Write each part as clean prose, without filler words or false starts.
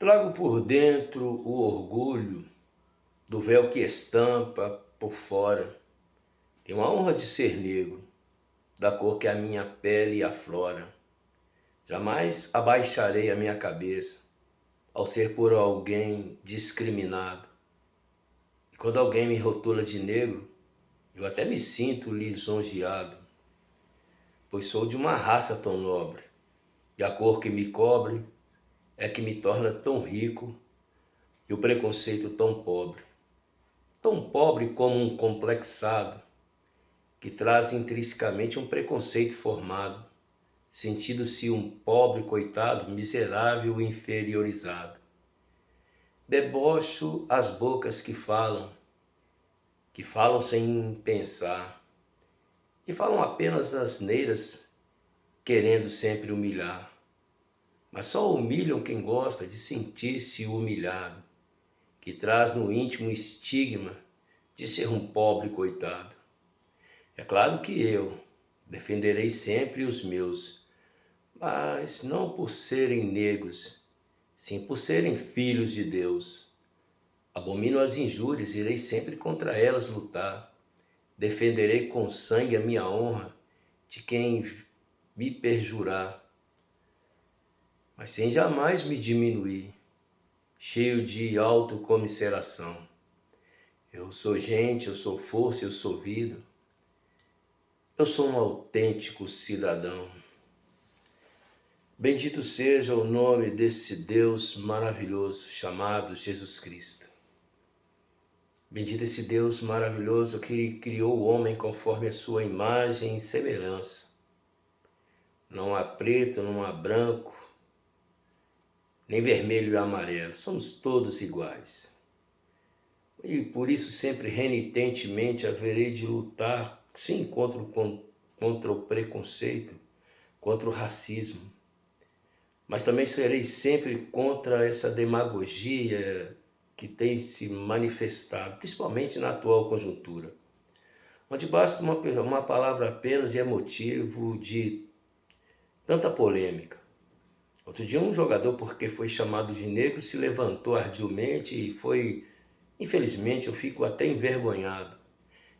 Trago por dentro o orgulho do véu que estampa por fora. Tenho a honra de ser negro, da cor que a minha pele aflora. Jamais abaixarei a minha cabeça ao ser por alguém discriminado. E quando alguém me rotula de negro, eu até me sinto lisonjeado, pois sou de uma raça tão nobre, e a cor que me cobre é que me torna tão rico e o preconceito tão pobre. Tão pobre como um complexado, que traz intrinsecamente um preconceito formado, sentindo-se um pobre coitado, miserável e inferiorizado. Debocho as bocas que falam sem pensar, e falam apenas asneiras, querendo sempre humilhar. Mas só humilham quem gosta de sentir-se humilhado, que traz no íntimo o estigma de ser um pobre coitado. É claro que eu defenderei sempre os meus, mas não por serem negros, sim por serem filhos de Deus. Abomino as injúrias, irei sempre contra elas lutar. Defenderei com sangue a minha honra de quem me perjurar, mas sem jamais me diminuir, cheio de autocomiseração. Eu sou gente, eu sou força, eu sou vida. Eu sou um autêntico cidadão. Bendito seja o nome desse Deus maravilhoso chamado Jesus Cristo. Bendito esse Deus maravilhoso que criou o homem conforme a sua imagem e semelhança. Não há preto, não há branco, nem vermelho e amarelo. Somos todos iguais. E por isso sempre renitentemente haverei de lutar, sim, contra o preconceito, contra o racismo. Mas também serei sempre contra essa demagogia que tem se manifestado, principalmente na atual conjuntura, onde basta uma palavra apenas e é motivo de tanta polêmica. Outro dia um jogador, porque foi chamado de negro, se levantou arduamente e foi, infelizmente, eu fico até envergonhado.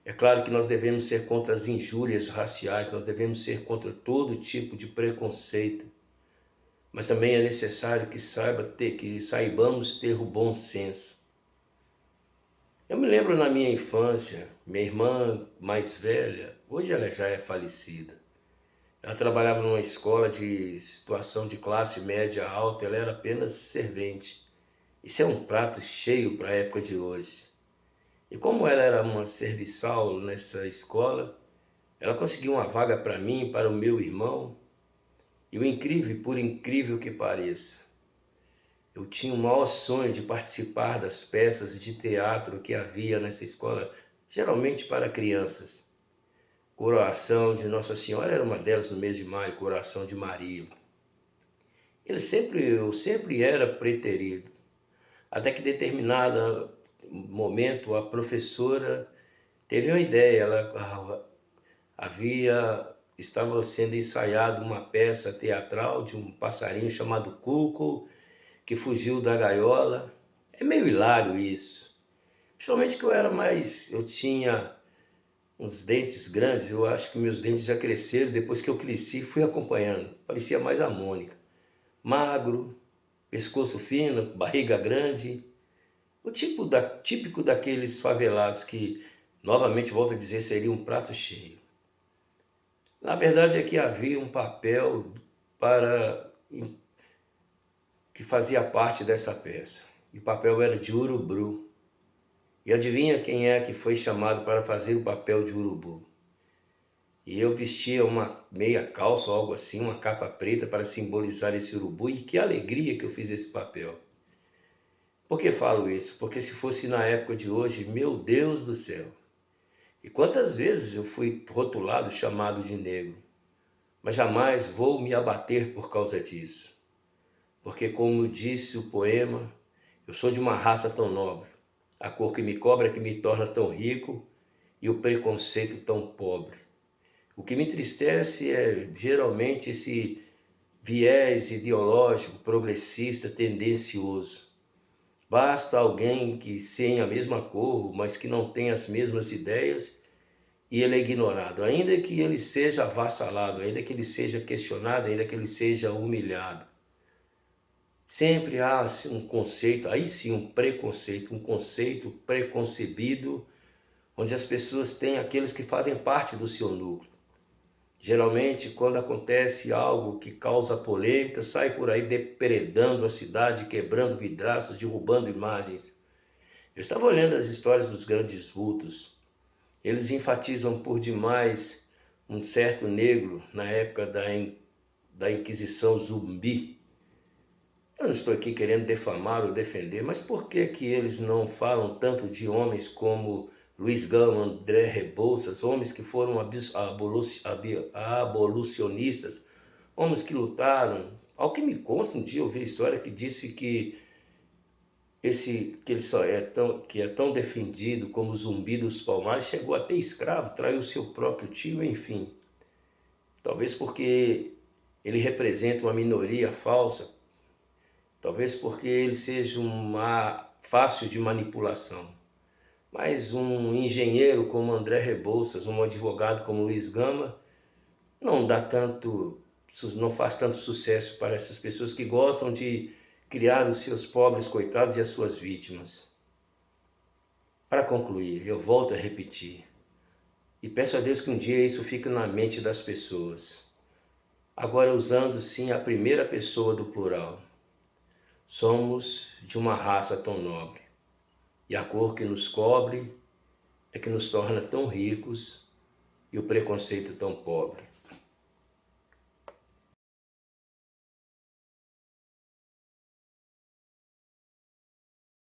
É claro que nós devemos ser contra as injúrias raciais, nós devemos ser contra todo tipo de preconceito, mas também é necessário que saibamos ter o bom senso. Eu me lembro na minha infância, minha irmã mais velha, hoje ela já é falecida. Ela trabalhava numa escola de situação de classe média alta, ela era apenas servente. Isso é um prato cheio para a época de hoje. E como ela era uma serviçal nessa escola, ela conseguiu uma vaga para mim, para o meu irmão. E o incrível, por incrível que pareça, eu tinha o maior sonho de participar das peças de teatro que havia nessa escola, geralmente para crianças. Coroação de Nossa Senhora era uma delas no mês de maio, Coroação de Maria. Eu sempre era preterido, até que em determinado momento a professora teve uma ideia, estava sendo ensaiada uma peça teatral de um passarinho chamado Cuco, que fugiu da gaiola. É meio hilário isso. Principalmente que eu tinha uns dentes grandes, eu acho que meus dentes já cresceram, depois que eu cresci fui acompanhando. Parecia mais a Mônica. Magro, pescoço fino, barriga grande. Típico daqueles favelados que, novamente volto a dizer, seria um prato cheio. Na verdade é que havia um papel que fazia parte dessa peça. E o papel era de urubu. E adivinha quem é que foi chamado para fazer o papel de urubu? E eu vestia uma meia calça ou algo assim, uma capa preta para simbolizar esse urubu. E que alegria que eu fiz esse papel. Por que falo isso? Porque se fosse na época de hoje, meu Deus do céu. E quantas vezes eu fui rotulado, chamado de negro. Mas jamais vou me abater por causa disso. Porque como disse o poema, eu sou de uma raça tão nobre. A cor que me cobre é que me torna tão rico e o preconceito tão pobre. O que me entristece é geralmente viés ideológico, progressista, tendencioso. Basta alguém que tenha a mesma cor, mas que não tenha as mesmas ideias, e ele é ignorado, ainda que ele seja avassalado, ainda que ele seja questionado, ainda que ele seja humilhado. Sempre há assim, um conceito, aí sim um conceito preconcebido, onde as pessoas têm aqueles que fazem parte do seu núcleo. Geralmente, quando acontece algo que causa polêmica, sai por aí depredando a cidade, quebrando vidraços, derrubando imagens. Eu estava olhando as histórias dos grandes vultos. Eles enfatizam por demais um certo negro na época da Inquisição Zumbi. Eu não estou aqui querendo defamar ou defender, mas por que que eles não falam tanto de homens como Luiz Gama, André Rebouças, homens que foram abolicionistas, homens que lutaram? Ao que me consta, um dia eu vi a história que disse que que ele só é tão defendido como o Zumbi dos Palmares, chegou a ter escravo, traiu seu próprio tio, enfim. Talvez porque ele representa uma minoria falsa, talvez porque ele seja fácil de manipulação. Mas um engenheiro como André Rebouças, um advogado como Luiz Gama, não faz tanto sucesso para essas pessoas que gostam de criar os seus pobres coitados e as suas vítimas. Para concluir, eu volto a repetir, e peço a Deus que um dia isso fique na mente das pessoas. Agora usando sim a primeira pessoa do plural. Somos de uma raça tão nobre, e a cor que nos cobre é que nos torna tão ricos e o preconceito tão pobre.